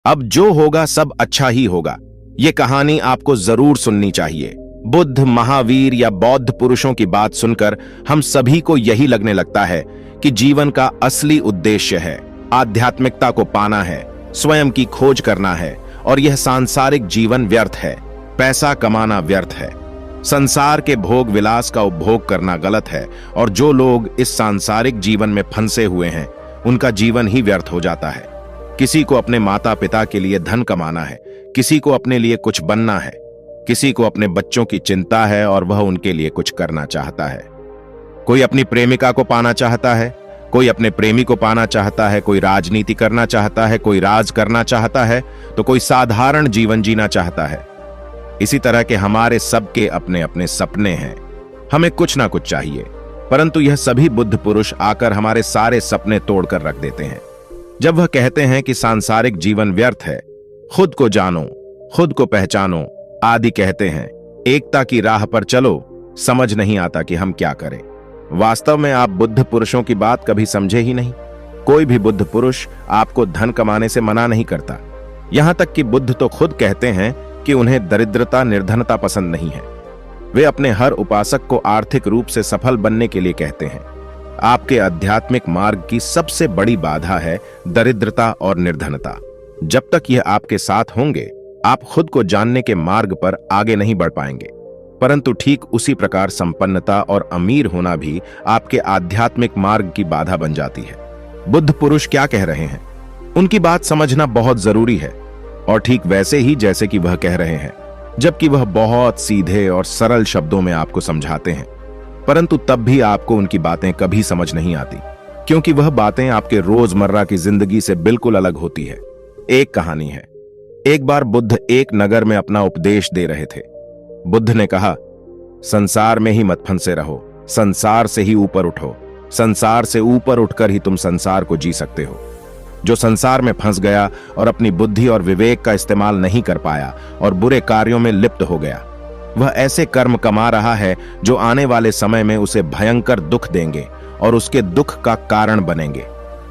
अब जो होगा सब अच्छा ही होगा। ये कहानी आपको जरूर सुननी चाहिए। बुद्ध, महावीर या बौद्ध पुरुषों की बात सुनकर हम सभी को यही लगने लगता है कि जीवन का असली उद्देश्य है आध्यात्मिकता को पाना है, स्वयं की खोज करना है और यह सांसारिक जीवन व्यर्थ है, पैसा कमाना व्यर्थ है, संसार के भोग विलास का उपभोग करना गलत है और जो लोग इस सांसारिक जीवन में फंसे हुए हैं उनका जीवन ही व्यर्थ हो जाता है। किसी को अपने माता पिता के लिए धन कमाना है, किसी को अपने लिए कुछ बनना है, किसी को अपने बच्चों की चिंता है और वह उनके लिए कुछ करना चाहता है। कोई अपनी प्रेमिका को पाना चाहता है, कोई अपने प्रेमी को पाना चाहता है, कोई राजनीति करना चाहता है, कोई राज करना चाहता है, तो कोई साधारण जीवन जीना चाहता है। इसी तरह के हमारे सबके अपने अपने सपने हैं। हमें कुछ ना कुछ चाहिए, परंतु यह सभी बुद्ध पुरुष आकर हमारे सारे सपने तोड़कर रख देते हैं। जब वह कहते हैं कि सांसारिक जीवन व्यर्थ है, खुद को जानो, खुद को पहचानो आदि कहते हैं, एकता की राह पर चलो, समझ नहीं आता कि हम क्या करें। वास्तव में आप बुद्ध पुरुषों की बात कभी समझे ही नहीं। कोई भी बुद्ध पुरुष आपको धन कमाने से मना नहीं करता। यहां तक कि बुद्ध तो खुद कहते हैं कि उन्हें दरिद्रता, निर्धनता पसंद नहीं है। वे अपने हर उपासक को आर्थिक रूप से सफल बनने के लिए कहते हैं। आपके आध्यात्मिक मार्ग की सबसे बड़ी बाधा है दरिद्रता और निर्धनता। जब तक यह आपके साथ होंगे, आप खुद को जानने के मार्ग पर आगे नहीं बढ़ पाएंगे। परंतु ठीक उसी प्रकार संपन्नता और अमीर होना भी आपके आध्यात्मिक मार्ग की बाधा बन जाती है। बुद्ध पुरुष क्या कह रहे हैं, उनकी बात समझना बहुत जरूरी है, और ठीक वैसे ही जैसे कि वह कह रहे हैं, जबकि वह बहुत सीधे और सरल शब्दों में आपको समझाते हैं। परंतु तब भी आपको उनकी बातें कभी समझ नहीं आती, क्योंकि वह बातें आपके रोजमर्रा की जिंदगी से बिल्कुल अलग होती है। एक कहानी है। एक बार बुद्ध एक नगर में अपना उपदेश दे रहे थे। बुद्ध ने कहा, संसार में ही मत फंसे रहो, संसार से ही ऊपर उठो, संसार से ऊपर उठकर ही तुम संसार को जी सकते हो। जो संसार में फंस गया और अपनी बुद्धि और विवेक का इस्तेमाल नहीं कर पाया और बुरे कार्यों में लिप्त हो गया, वह ऐसे कर्म कमा रहा है जो आने वाले समय में उसे भयंकर दुख देंगे और उसके दुख का कारण बनेंगे।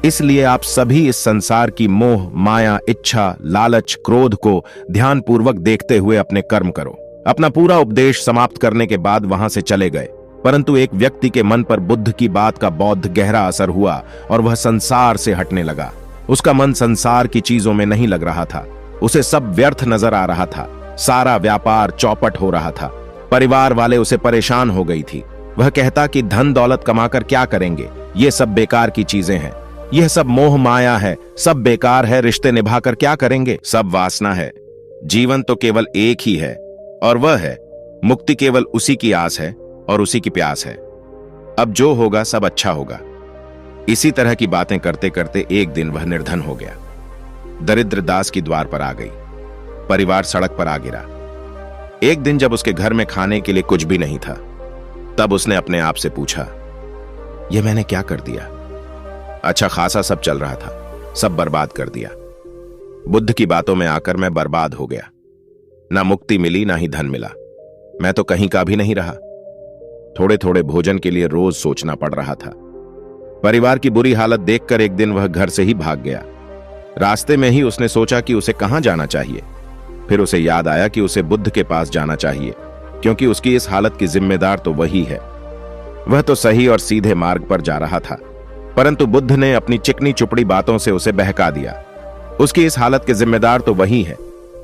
इसलिए आप सभी इस संसार की मोह, माया, इच्छा, लालच, क्रोध को ध्यानपूर्वक देखते हुए अपने कर्म करो। अपना पूरा उपदेश समाप्त करने के बाद वहां से चले गए, परंतु एक व्यक्ति के मन पर बुद्ध की बात का बहुत गहरा असर हुआ और वह संसार से हटने लगा। उसका मन संसार की चीजों में नहीं लग रहा था। उसे सब व्यर्थ नजर आ रहा था। सारा व्यापार चौपट हो रहा था। परिवार वाले उसे परेशान हो गई थी। वह कहता कि धन दौलत कमाकर क्या करेंगे, ये सब बेकार की चीजें हैं, यह सब मोह माया है, सब बेकार है, रिश्ते निभाकर क्या करेंगे, सब वासना है। जीवन तो केवल एक ही है और वह है मुक्ति। केवल उसी की आस है और उसी की प्यास है। अब जो होगा सब अच्छा होगा। इसी तरह की बातें करते करते एक दिन वह निर्धन हो गया। दरिद्र दास की द्वार पर आ गई। परिवार सड़क पर आ गिरा। एक दिन जब उसके घर में खाने के लिए कुछ भी नहीं था, तब उसने अपने आप से पूछा, यह मैंने क्या कर दिया? अच्छा खासा सब चल रहा था, सब बर्बाद कर दिया। बुद्ध की बातों में आकर मैं बर्बाद हो गया। ना मुक्ति मिली, ना ही धन मिला। मैं तो कहीं का भी नहीं रहा। थोड़े थोड़े भोजन के लिए रोज सोचना पड़ रहा था। परिवार की बुरी हालत देखकर एक दिन वह घर से ही भाग गया। रास्ते में ही उसने सोचा कि उसे कहां जाना चाहिए। फिर उसे याद आया कि उसे बुद्ध के पास जाना चाहिए, क्योंकि उसकी इस हालत की जिम्मेदार तो वही है। वह तो सही और सीधे मार्ग पर जा रहा था, परंतु बुद्ध ने अपनी चिकनी चुपड़ी बातों से उसे बहका दिया। उसकी इस हालत के जिम्मेदार तो वही है।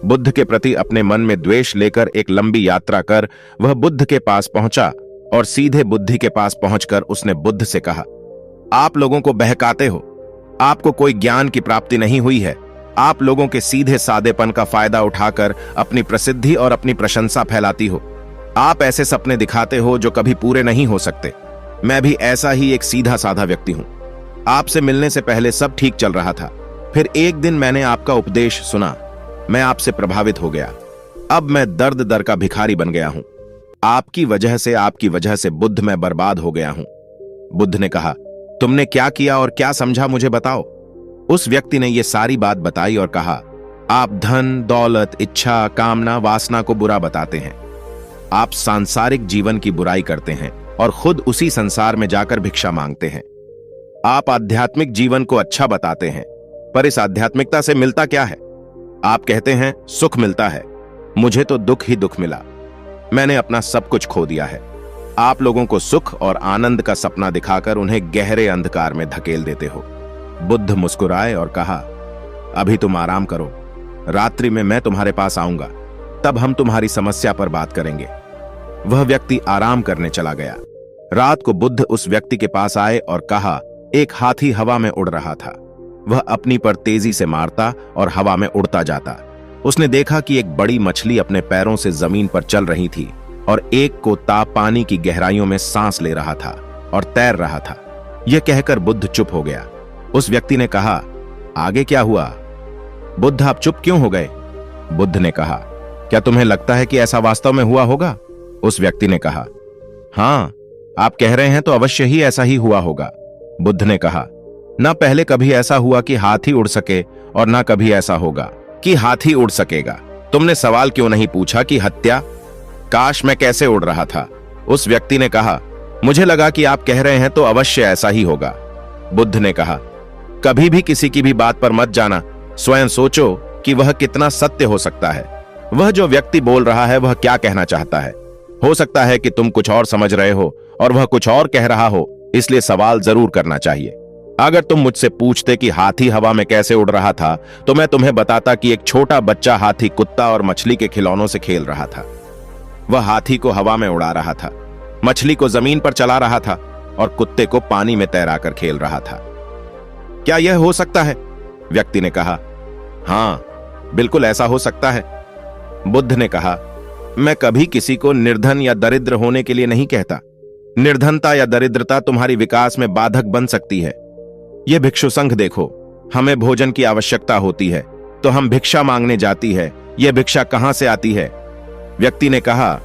बुद्ध के प्रति अपने मन में द्वेष लेकर एक लंबी यात्रा कर वह बुद्ध के पास पहुंचा और सीधे बुद्धि के पास पहुंचकर उसने बुद्ध से कहा, आप लोगों को बहकाते हो। आपको कोई ज्ञान की प्राप्ति नहीं हुई है। आप लोगों के सीधे सादेपन का फायदा उठाकर अपनी प्रसिद्धि और अपनी प्रशंसा फैलाती हो। आप ऐसे सपने दिखाते हो जो कभी पूरे नहीं हो सकते। मैं भी ऐसा ही एक सीधा साधा व्यक्ति हूं। आपसे मिलने से पहले सब ठीक चल रहा था। फिर एक दिन मैंने आपका उपदेश सुना। मैं आपसे प्रभावित हो गया। अब मैं दर्द दर का भिखारी बन गया हूं। आपकी वजह से बुद्ध मैं बर्बाद हो गया हूं। बुद्ध ने कहा, तुमने क्या किया और क्या समझा, मुझे बताओ। उस व्यक्ति ने यह सारी बात बताई और कहा, आप धन, दौलत, इच्छा, कामना, वासना को बुरा बताते हैं। आप सांसारिक जीवन की बुराई करते हैं और खुद उसी संसार में जाकर भिक्षा मांगते हैं। आप आध्यात्मिक जीवन को अच्छा बताते हैं, पर इस आध्यात्मिकता से मिलता क्या है? आप कहते हैं सुख मिलता है, मुझे तो दुख ही दुख मिला। मैंने अपना सब कुछ खो दिया है। आप लोगों को सुख और आनंद का सपना दिखाकर उन्हें गहरे अंधकार में धकेल देते हो। बुद्ध मुस्कुराए और कहा, अभी तुम आराम करो, रात्रि में मैं तुम्हारे पास आऊंगा, तब हम तुम्हारी समस्या पर बात करेंगे। वह व्यक्ति आराम करने चला गया। रात को बुद्ध उस व्यक्ति के पास आए और कहा, एक हाथी हवा में उड़ रहा था। वह अपनी पर तेजी से मारता और हवा में उड़ता जाता। उसने देखा कि एक बड़ी मछली अपने पैरों से जमीन पर चल रही थी और एक कोता पानी की गहराइयों में सांस ले रहा था और तैर रहा था। यह कहकर बुद्ध चुप हो गया। उस व्यक्ति ने कहा, आगे क्या हुआ? बुद्ध, आप चुप क्यों हो गए? बुद्ध ने कहा, क्या तुम्हें लगता है कि ऐसा वास्तव में हुआ होगा? उस व्यक्ति ने कहा, हां, आप कह रहे हैं तो अवश्य ही ऐसा ही हुआ होगा। बुद्ध ने कहा, ना पहले कभी ऐसा हुआ कि हाथी उड़ सके और ना कभी ऐसा होगा कि हाथी उड़ सकेगा। तुमने सवाल क्यों नहीं पूछा कि हत्या, काश मैं कैसे उड़ रहा था? उस व्यक्ति ने कहा, मुझे लगा कि आप कह रहे हैं तो अवश्य ऐसा ही होगा। बुद्ध ने कहा, कभी भी किसी की भी बात पर मत जाना, स्वयं सोचो कि वह कितना सत्य हो सकता है। वह जो व्यक्ति बोल रहा है वह क्या कहना चाहता है। हो सकता है कि तुम कुछ और समझ रहे हो और वह कुछ और कह रहा हो, इसलिए सवाल जरूर करना चाहिए। अगर तुम मुझसे पूछते कि हाथी हवा में कैसे उड़ रहा था, तो मैं तुम्हें बताता कि एक छोटा बच्चा हाथी, कुत्ता और मछली के खिलौनों से खेल रहा था। वह हाथी को हवा में उड़ा रहा था, मछली को जमीन पर चला रहा था और कुत्ते को पानी में तैराकर खेल रहा था। क्या यह हो सकता है? व्यक्ति ने कहा, हां, बिल्कुल ऐसा हो सकता है। बुद्ध ने कहा, मैं कभी किसी को निर्धन या दरिद्र होने के लिए नहीं कहता। निर्धनता या दरिद्रता तुम्हारी विकास में बाधक बन सकती है। यह भिक्षु संघ देखो, हमें भोजन की आवश्यकता होती है तो हम भिक्षा मांगने जाती है। यह भिक्षा कहां से आती है? व्यक्ति ने कहा,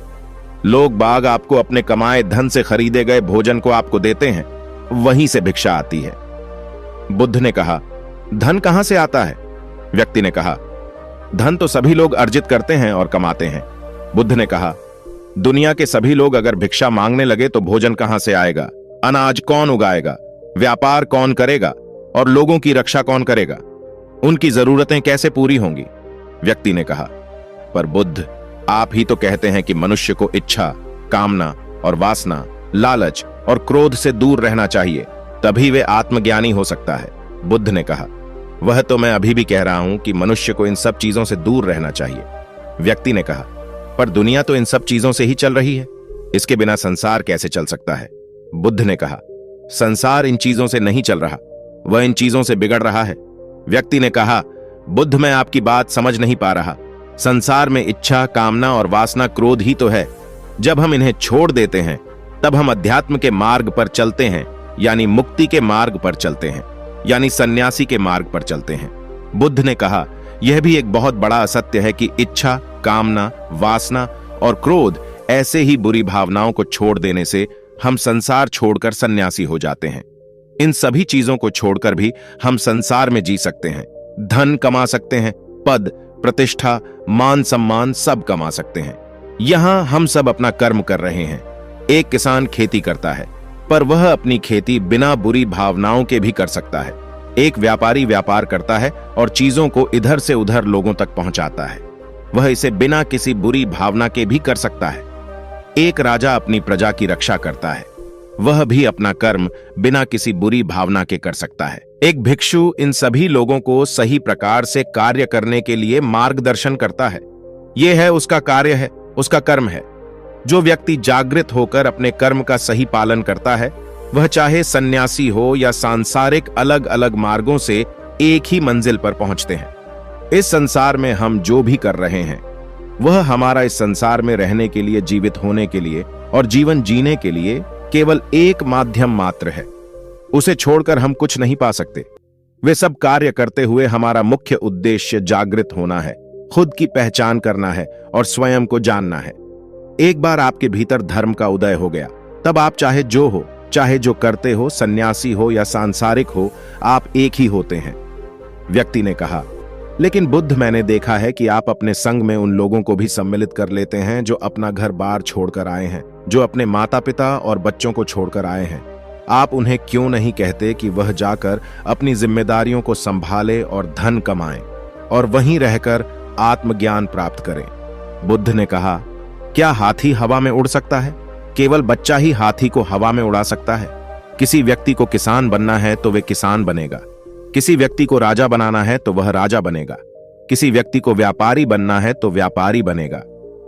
लोग बाग आपको अपने कमाए धन से खरीदे गए भोजन को आपको देते हैं, वहीं से भिक्षा आती है। बुद्ध ने कहा, धन कहां से आता है? व्यक्ति ने कहा, धन तो सभी लोग अर्जित करते हैं और कमाते हैं। बुद्ध ने कहा, दुनिया के सभी लोग अगर भिक्षा मांगने लगे तो भोजन कहां से आएगा? अनाज कौन उगाएगा? व्यापार कौन करेगा? और लोगों की रक्षा कौन करेगा? उनकी जरूरतें कैसे पूरी होंगी? व्यक्ति ने कहा, पर बुद्ध, आप ही तो कहते हैं कि मनुष्य को इच्छा, कामना और वासना, लालच और क्रोध से दूर रहना चाहिए, तभी वे आत्मज्ञानी हो सकता है। बुद्ध ने कहा, वह तो मैं अभी भी कह रहा हूं कि मनुष्य को इन सब चीजों से दूर रहना चाहिए। व्यक्ति ने कहा, पर दुनिया तो इन सब चीजों से ही चल रही है, इसके बिना संसार कैसे चल सकता है? बुद्ध ने कहा, संसार इन चीजों से नहीं चल रहा, वह इन चीजों से बिगड़ रहा है। व्यक्ति ने कहा, बुद्ध, मैं आपकी बात समझ नहीं पा रहा। संसार में इच्छा, कामना और वासना, क्रोध ही तो है। जब हम इन्हें छोड़ देते हैं तब हम अध्यात्म के मार्ग पर चलते हैं, यानी मुक्ति के मार्ग पर चलते हैं, यानी सन्यासी के मार्ग पर चलते हैं। बुद्ध ने कहा, यह भी एक बहुत बड़ा असत्य है कि इच्छा, कामना, वासना और क्रोध ऐसे ही बुरी भावनाओं को छोड़ देने से हम संसार छोड़कर सन्यासी हो जाते हैं। इन सभी चीजों को छोड़कर भी हम संसार में जी सकते हैं, धन कमा सकते हैं, पद, प्रतिष्ठा, मान सम्मान सब कमा सकते हैं। यहां हम सब अपना कर्म कर रहे हैं। एक किसान खेती करता है, पर वह अपनी खेती बिना बुरी भावनाओं के भी कर सकता है। एक व्यापारी व्यापार करता है और चीजों को इधर से उधर लोगों तक पहुंचाता है, वह इसे बिना किसी बुरी भावना के भी कर सकता है। एक राजा अपनी प्रजा की रक्षा करता है, वह भी अपना कर्म बिना किसी बुरी भावना के कर सकता है। एक भिक्षु इन सभी लोगों को सही प्रकार से कार्य करने के लिए मार्गदर्शन करता है। यह है उसका कार्य है, उसका कर्म है। जो व्यक्ति जागृत होकर अपने कर्म का सही पालन करता है, वह चाहे सन्यासी हो या सांसारिक अलग अलग मार्गों से एक ही मंजिल पर पहुंचते हैं। इस संसार में हम जो भी कर रहे हैं वह हमारा इस संसार में रहने के लिए, जीवित होने के लिए और जीवन जीने के लिए केवल एक माध्यम मात्र है। उसे छोड़कर हम कुछ नहीं पा सकते। वे सब कार्य करते हुए हमारा मुख्य उद्देश्य जागृत होना है, खुद की पहचान करना है और स्वयं को जानना है। एक बार आपके भीतर धर्म का उदय हो गया, तब आप चाहे जो हो, चाहे जो करते हो, सन्यासी हो या सांसारिक हो, आप एक ही होते हैं। व्यक्ति ने कहा, लेकिन बुद्ध, मैंने देखा है कि आप अपने संग में उन लोगों को भी सम्मिलित कर लेते हैं जो अपना घर बार छोड़कर आए हैं, जो अपने माता पिता और बच्चों को छोड़कर आए हैं। आप उन्हें क्यों नहीं कहते कि वह जाकर अपनी जिम्मेदारियों को संभाले और धन कमाएं? और वहीं रहकर आत्मज्ञान प्राप्त करें। बुद्ध ने कहा, क्या हाथी हवा में उड़ सकता है? केवल बच्चा ही हाथी को हवा में उड़ा सकता है। किसी व्यक्ति को किसान बनना है तो वे किसान बनेगा। किसी व्यक्ति को राजा बनाना है तो वह राजा बनेगा। किसी व्यक्ति को व्यापारी बनना है तो व्यापारी बनेगा।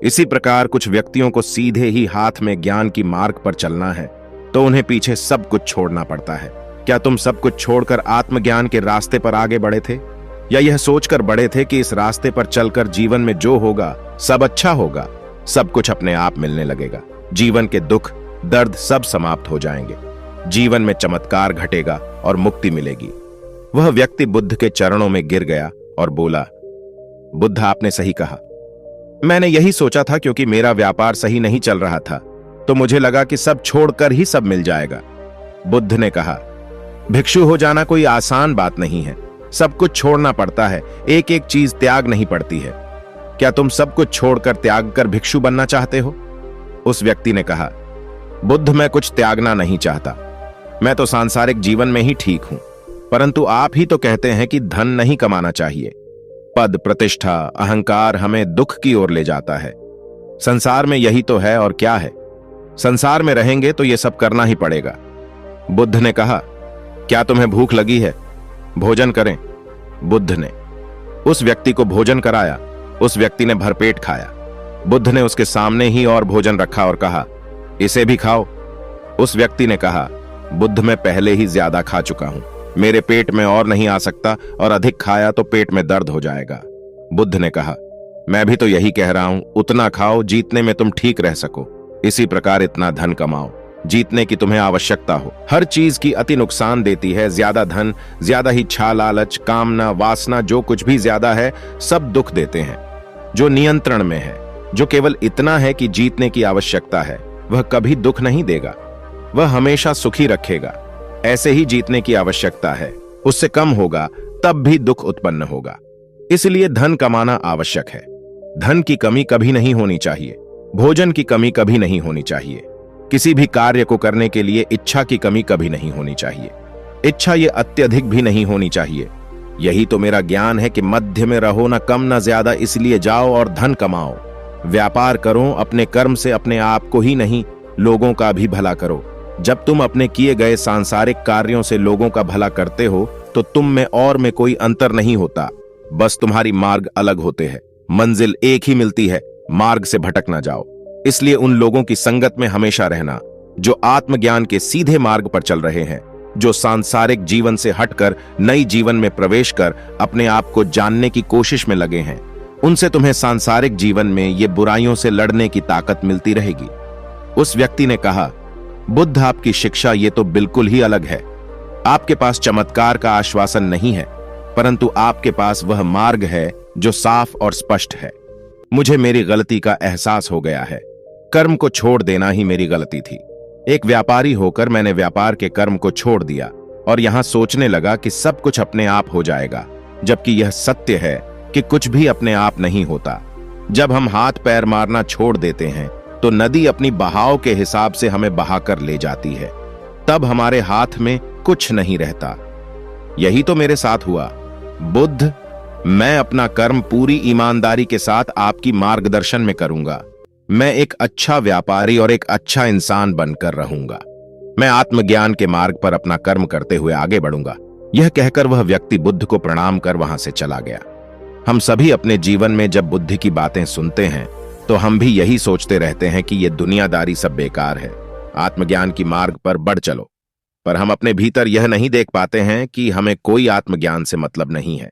इसी प्रकार कुछ व्यक्तियों को सीधे ही हाथ में ज्ञान की मार्ग पर चलना है तो उन्हें पीछे सब कुछ छोड़ना पड़ता है। क्या तुम सब कुछ छोड़कर आत्मज्ञान के रास्ते पर आगे बढ़े थे, या यह सोचकर बढ़े थे कि इस रास्ते पर चलकर जीवन में जो होगा सब अच्छा होगा, सब कुछ अपने आप मिलने लगेगा, जीवन के दुख दर्द सब समाप्त हो जाएंगे, जीवन में चमत्कार घटेगा और मुक्ति मिलेगी? वह व्यक्ति बुद्ध के चरणों में गिर गया और बोला, बुद्ध आपने सही कहा। मैंने यही सोचा था, क्योंकि मेरा व्यापार सही नहीं चल रहा था तो मुझे लगा कि सब छोड़कर ही सब मिल जाएगा। बुद्ध ने कहा, भिक्षु हो जाना कोई आसान बात नहीं है, सब कुछ छोड़ना पड़ता है, एक एक चीज त्याग नहीं पड़ती है। क्या तुम सब कुछ छोड़कर त्याग कर भिक्षु बनना चाहते हो? उस व्यक्ति ने कहा, बुद्ध मैं कुछ त्यागना नहीं चाहता, मैं तो सांसारिक जीवन में ही ठीक हूं, परंतु आप ही तो कहते हैं कि धन नहीं कमाना चाहिए। पद प्रतिष्ठा अहंकार हमें दुख की ओर ले जाता है। संसार में यही तो है, और क्या है? संसार में रहेंगे तो यह सब करना ही पड़ेगा। बुद्ध ने कहा, क्या तुम्हें भूख लगी है? भोजन करें। बुद्ध ने उस व्यक्ति को भोजन कराया। उस व्यक्ति ने भरपेट खाया। बुद्ध ने उसके सामने ही और भोजन रखा और कहा, इसे भी खाओ। उस व्यक्ति ने कहा, बुद्ध मैं पहले ही ज्यादा खा चुका हूं, मेरे पेट में और नहीं आ सकता, और अधिक खाया तो पेट में दर्द हो जाएगा। बुद्ध ने कहा, मैं भी तो यही कह रहा हूं, उतना खाओ जीतने में तुम ठीक रह सको। इसी प्रकार इतना धन कमाओ जीतने की तुम्हें आवश्यकता हो। हर चीज की अति नुकसान देती है। ज्यादा धन, ज्यादा ही इच्छा, लालच, कामना, वासना, जो कुछ भी ज्यादा है सब दुख देते हैं। जो नियंत्रण में है, जो केवल इतना है कि जीतने की आवश्यकता है, वह कभी दुख नहीं देगा, वह हमेशा सुखी रखेगा। ऐसे ही जीतने की आवश्यकता है, उससे कम होगा तब भी दुख उत्पन्न होगा। इसलिए धन कमाना आवश्यक है। धन की कमी कभी नहीं होनी चाहिए। भोजन की कमी कभी नहीं होनी चाहिए। किसी भी कार्य को करने के लिए इच्छा की कमी कभी नहीं होनी चाहिए। इच्छा ये अत्यधिक भी नहीं होनी चाहिए। यही तो मेरा ज्ञान है कि मध्य में रहो, न कम न ज्यादा, इसलिए जाओ और धन कमाओ। व्यापार करो, अपने कर्म से अपने आप को ही नहीं लोगों का भी भला करो। जब तुम अपने किए गए सांसारिक कार्यों से लोगों का भला करते हो तो तुम में और में कोई अंतर नहीं होता, बस तुम्हारी मार्ग अलग होते हैं। मंजिल एक ही मिलती है, मार्ग से भटक ना जाओ। इसलिए उन लोगों की संगत में हमेशा रहना जो आत्मज्ञान के सीधे मार्ग पर चल रहे हैं, जो सांसारिक जीवन से हटकर नई जीवन में प्रवेश कर अपने आप को जानने की कोशिश में लगे हैं। उनसे तुम्हें सांसारिक जीवन में ये बुराइयों से लड़ने की ताकत मिलती रहेगी। उस व्यक्ति ने कहा, बुद्ध आपकी शिक्षा ये तो बिल्कुल ही अलग है। आपके पास चमत्कार का आश्वासन नहीं है, परंतु आपके पास वह मार्ग है जो साफ और स्पष्ट है। मुझे मेरी गलती का एहसास हो गया है। कर्म को छोड़ देना ही मेरी गलती थी। एक व्यापारी होकर मैंने व्यापार के कर्म को छोड़ दिया और यहां सोचने लगा कि सब कुछ अपने आप हो जाएगा, जबकि यह सत्य है कि कुछ भी अपने आप नहीं होता। जब हम हाथ पैर मारना छोड़ देते हैं तो नदी अपनी बहाव के हिसाब से हमें बहाकर ले जाती है, तब हमारे हाथ में कुछ नहीं रहता। यही तो मेरे साथ हुआ। बुद्ध, मैं अपना कर्म पूरी ईमानदारी के साथ आपकी मार्गदर्शन में करूंगा। मैं एक अच्छा व्यापारी और एक अच्छा इंसान बनकर रहूंगा। मैं आत्मज्ञान के मार्ग पर अपना कर्म करते हुए आगे बढ़ूंगा। यह कहकर वह व्यक्ति बुद्ध को प्रणाम कर वहां से चला गया। हम सभी अपने जीवन में जब बुद्ध की बातें सुनते हैं तो हम भी यही सोचते रहते हैं कि यह दुनियादारी सब बेकार है, आत्मज्ञान की मार्ग पर बढ़ चलो। पर हम अपने भीतर यह नहीं देख पाते हैं कि हमें कोई आत्मज्ञान से मतलब नहीं है।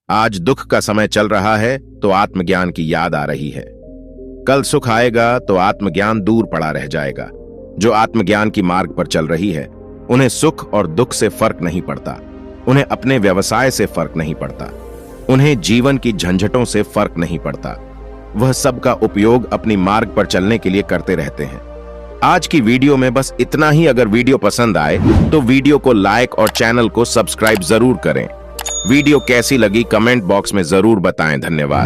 आज दुख का समय चल रहा है तो आत्मज्ञान की याद आ रही है। कल सुख आएगा तो आत्मज्ञान दूर पड़ा रह जाएगा। जो आत्मज्ञान की मार्ग पर चल रही है उन्हें सुख और दुख से फर्क नहीं पड़ता, उन्हें अपने व्यवसाय से फर्क नहीं पड़ता, उन्हें जीवन की झंझटों से फर्क नहीं पड़ता। वह सब का उपयोग अपनी मार्ग पर चलने के लिए करते रहते हैं। आज की वीडियो में बस इतना ही। अगर वीडियो पसंद आए तो वीडियो को लाइक और चैनल को सब्सक्राइब जरूर करें। वीडियो कैसी लगी कमेंट बॉक्स में जरूर बताएं। धन्यवाद।